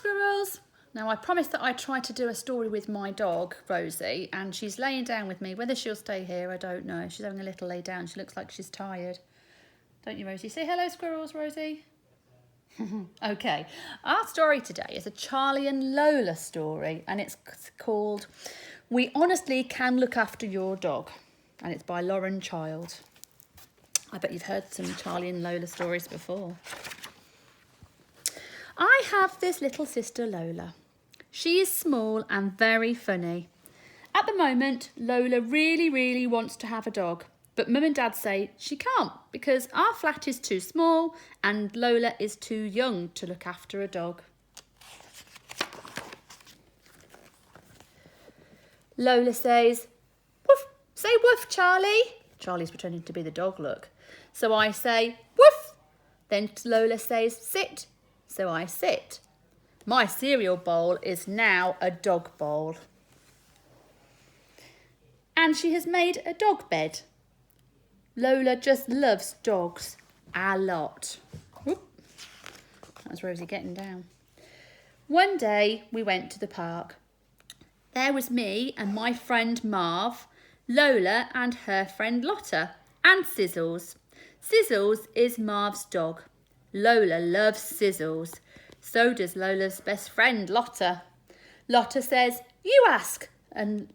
squirrels. Now, I promised that I'd try to do a story with my dog, Rosie, and she's laying down with me. Whether she'll stay here, I don't know. She's having a little lay down. She looks like she's tired. Don't you, Rosie? Say hello, squirrels, Rosie. Okay, our story today is a Charlie and Lola story, and it's called We Honestly Can Look After Your Dog, and it's by Lauren Child. I bet you've heard some Charlie and Lola stories before. I have this little sister, Lola. She is small and very funny. At the moment, Lola really wants to have a dog, but Mum and Dad say she can't because our flat is too small and Lola is too young to look after a dog. Lola says, "Woof, say woof, Charlie." Charlie's pretending to be the dog, look. So I say, "Woof." Then Lola says, "Sit." So I sit. My cereal bowl is now a dog bowl. And she has made a dog bed. Lola just loves dogs a lot. Whoop. That's Rosie getting down. One day we went to the park. There was me and my friend Marv, Lola and her friend Lotta, and Sizzles. Sizzles is Marv's dog. Lola loves Sizzles. So does Lola's best friend, Lotta. Lotta says, "You ask." And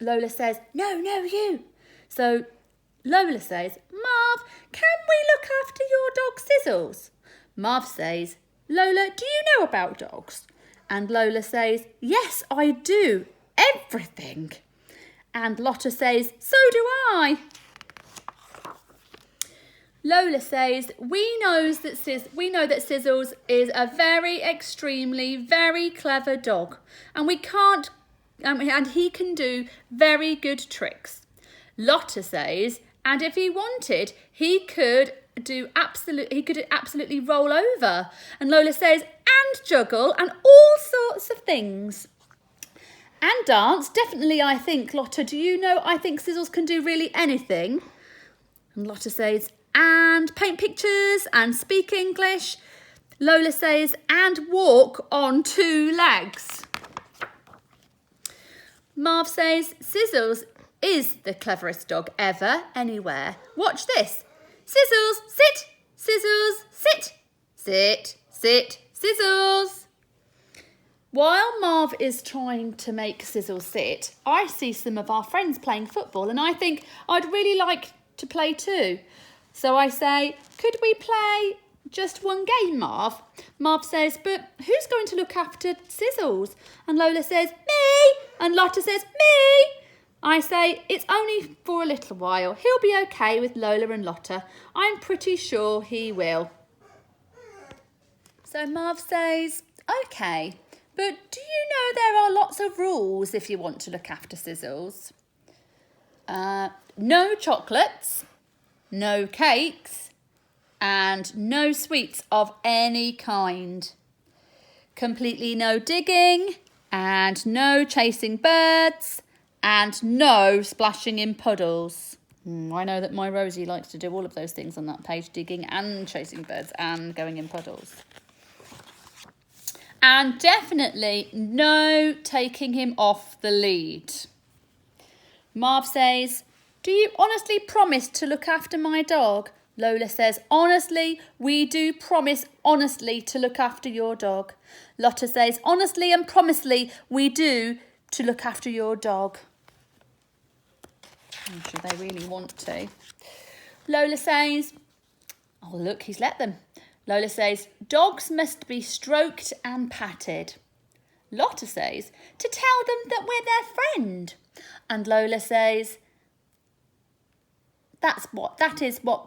Lola says, No, you. So Lola says, "Marv, can we look after your dog, Sizzles?" Marv says, "Lola, do you know about dogs?" And Lola says, "Yes, I do. Everything." And Lotta says, "So do I." Lola says, we know that Sizzles is a very clever dog, and and he can do very good tricks. Lotta says, and if he wanted, he could absolutely roll over. And Lola says, and juggle and all sorts of things. And dance, definitely, I think. Lotta, do you know I think Sizzles can do really anything? And Lotta says, and paint pictures and speak English. Lola says, and walk on 2 legs. Marv says, Sizzles is the cleverest dog ever, anywhere. Watch this. Sizzles, sit. Sizzles, sit. Sit, sit, Sizzles. While Marv is trying to make Sizzles sit, I see some of our friends playing football, and I think I'd really like to play too. So I say, could we play just one game, Marv? Marv says, but who's going to look after Sizzles? And Lola says, me. And Lotta says, me. I say, it's only for a little while. He'll be okay with Lola and Lotta. I'm pretty sure he will. So Marv says, okay, but do you know there are lots of rules if you want to look after Sizzles? No chocolates, no cakes, and no sweets of any kind. Completely no digging, and no chasing birds, and no splashing in puddles. I know that my Rosie likes to do all of those things on that page, digging and chasing birds and going in puddles. And definitely no taking him off the lead. Marv says, do you honestly promise to look after my dog? Lola says, honestly, we do promise honestly to look after your dog. Lotta says, honestly and promisely, we do to look after your dog. I'm sure they really want to. Lola says, oh look, he's let them. Lola says, dogs must be stroked and patted. Lotta says, to tell them that we're their friend. And Lola says,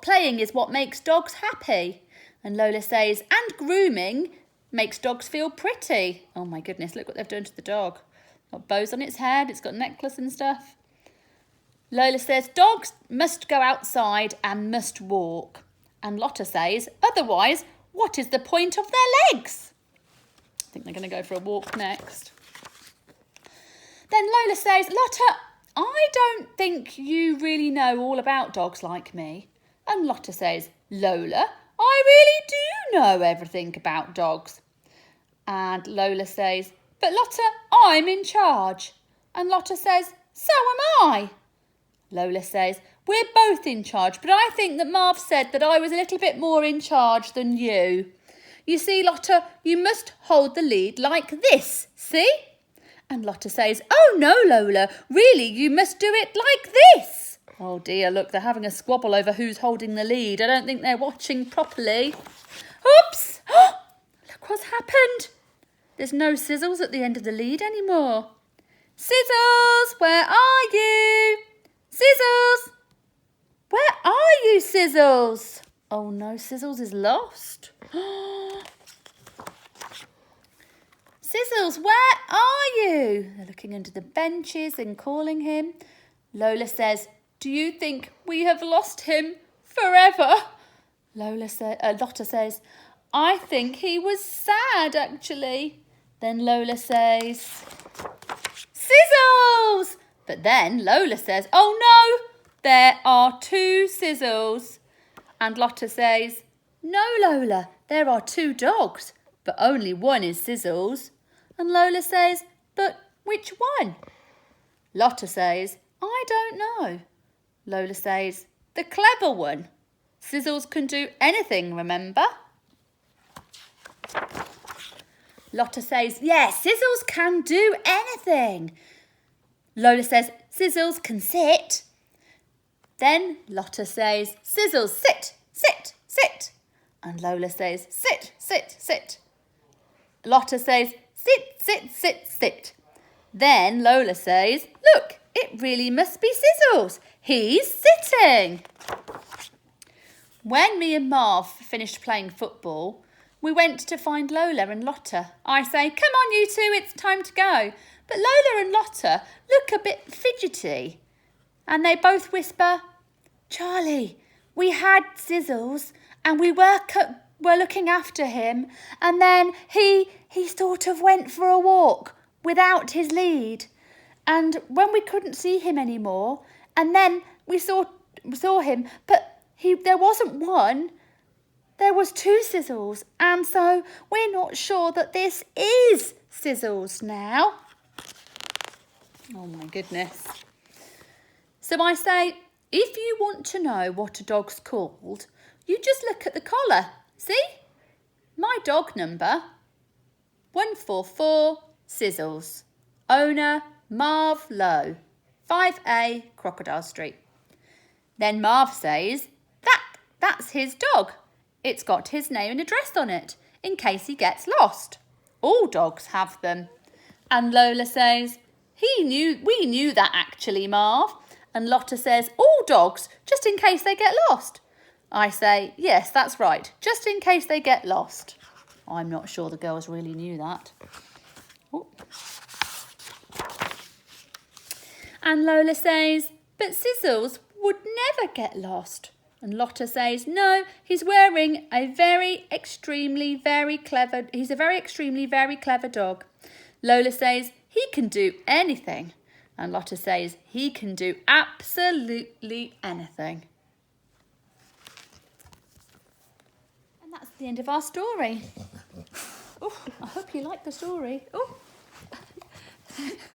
playing is what makes dogs happy. And Lola says, and grooming makes dogs feel pretty. Oh my goodness, look what they've done to the dog. Got bows on its head, it's got a necklace and stuff. Lola says, dogs must go outside and must walk. And Lotta says, otherwise, what is the point of their legs? I think they're going to go for a walk next. Then Lola says, Lotta, I don't think you really know all about dogs like me. And Lotta says, Lola, I really do know everything about dogs. And Lola says, but Lotta, I'm in charge. And Lotta says, so am I. Lola says, we're both in charge, but I think that Marv said that I was a little bit more in charge than you. You see, Lotta, you must hold the lead like this, see? And Lotta says, oh no, Lola, really, you must do it like this. Oh dear, look, they're having a squabble over who's holding the lead. I don't think they're watching properly. Oops! Look what's happened. There's no Sizzles at the end of the lead anymore. Sizzles, where are you? Sizzles! Where are you, Sizzles? Oh no, Sizzles is lost. Sizzles, where are you? They're looking under the benches and calling him. Lola says, do you think we have lost him forever? Lotta says, I think he was sad, actually. Then Lola says, Sizzles! But then Lola says, oh no, there are 2 Sizzles. And Lotta says, no, Lola, there are 2 dogs, but only one is Sizzles. And Lola says, but which one? Lotta says, I don't know. Lola says, the clever one. Sizzles can do anything, remember? Lotta says, yes, Sizzles can do anything. Lola says, Sizzles can sit. Then Lotta says, Sizzles, sit, sit, sit. And Lola says, sit, sit, sit. Lotta says, sit, sit, sit, sit. Then Lola says, look, it really must be Sizzles. He's sitting. When me and Marv finished playing football, we went to find Lola and Lotta. I say, come on you 2, it's time to go. But Lola and Lotta look a bit fidgety. And they both whisper, Charlie, we had Sizzles and we were looking after him. And then he sort of went for a walk without his lead. And when we couldn't see him anymore, and then we saw him, but there wasn't one. There was 2 Sizzles, and so we're not sure that this is Sizzles now. Oh my goodness. So I say, if you want to know what a dog's called, you just look at the collar. See? My dog number, 144 Sizzles. Owner, Marv Lowe, 5A Crocodile Street. Then Marv says, that's his dog. It's got his name and address on it, in case he gets lost. All dogs have them. And Lola says, we knew that actually, Marv. And Lotta says, all dogs, just in case they get lost. I say, yes, that's right, just in case they get lost. I'm not sure the girls really knew that. Ooh. And Lola says, but Sizzles would never get lost. And Lotta says, no, he's wearing a very extremely very clever dog. Lola says, he can do anything. And Lotta says, he can do absolutely anything. And that's the end of our story. Oh, I hope you like the story. Oh.